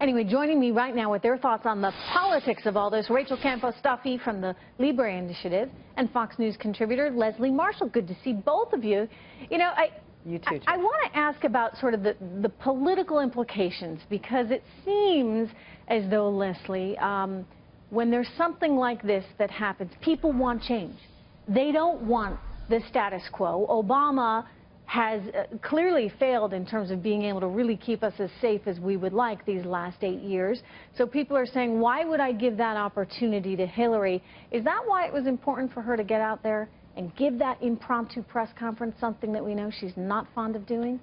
Anyway, joining me right now with their thoughts on the politics of all this, Rachel Campos Duffy from the Libre Initiative and Fox News contributor Leslie Marshall. Good to see both of you. You know, You too, I want to ask about sort of the political implications, because it seems as though, Leslie, when there's something like this that happens, people want change. They don't want the status quo. Obama has clearly failed in terms of being able to really keep us as safe as we would like these last 8 years. So people are saying, why would I give that opportunity to Hillary? Is that why it was important for her to get out there and give that impromptu press conference, something that we know she's not fond of doing?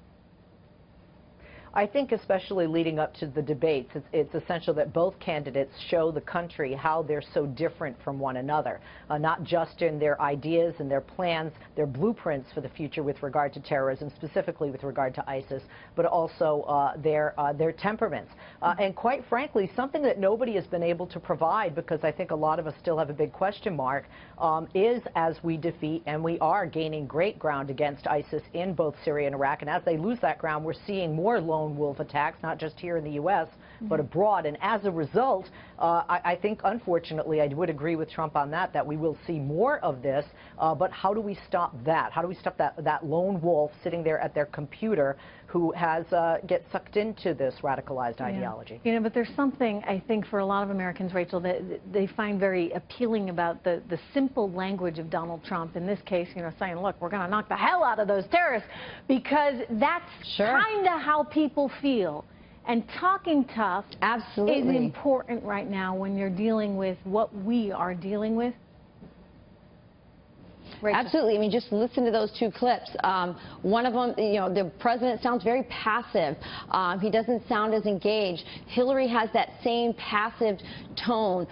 I think especially leading up to the debates, it's essential that both candidates show the country how they're so different from one another, not just in their ideas and their plans, their blueprints for the future with regard to terrorism, specifically with regard to ISIS, but also their temperaments. And quite frankly, something that nobody has been able to provide, because I think a lot of us still have a big question mark, is as we defeat, and we are gaining great ground against ISIS in both Syria and Iraq, and as they lose that ground, we're seeing more lone wolf attacks, not just here in the U.S., but abroad. And as a result, I think, unfortunately, I would agree with Trump on that we will see more of this. But how do we stop that? How do we stop that lone wolf sitting there at their computer who has get sucked into this radicalized ideology? You know, but there's something, I think, for a lot of Americans, Rachel, that they find very appealing about the simple language of Donald Trump. In this case, you know, saying, look, we're going to knock the hell out of those terrorists, because that's kind of how people feel. And talking tough is important right now when you're dealing with what we are dealing with. Rachel. Absolutely. I mean, just listen to those two clips. One of them, you know, the president sounds very passive. He doesn't sound as engaged. Hillary has that same passive tone.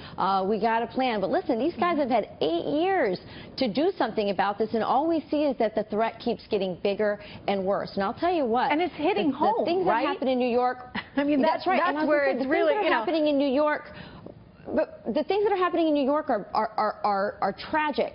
We got a plan. But listen, these guys have had 8 years to do something about this, and all we see is that the threat keeps getting bigger and worse. And I'll tell you what. And it's hitting home, the things right? that happen in New York. I mean, that's right. That's where it's really, you know, happening in New York. But the things that are happening in New York are tragic.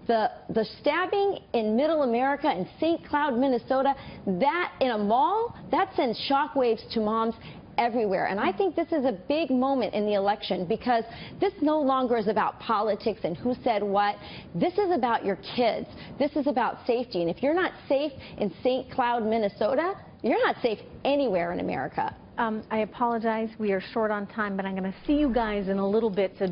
The stabbing in Middle America in St. Cloud, Minnesota, that in a mall, that sends shockwaves to moms everywhere. And I think this is a big moment in the election, because this no longer is about politics and who said what. This is about your kids. This is about safety. And if you're not safe in St. Cloud, Minnesota, you're not safe anywhere in America. I apologize. We are short on time, but I'm going to see you guys in a little bit, so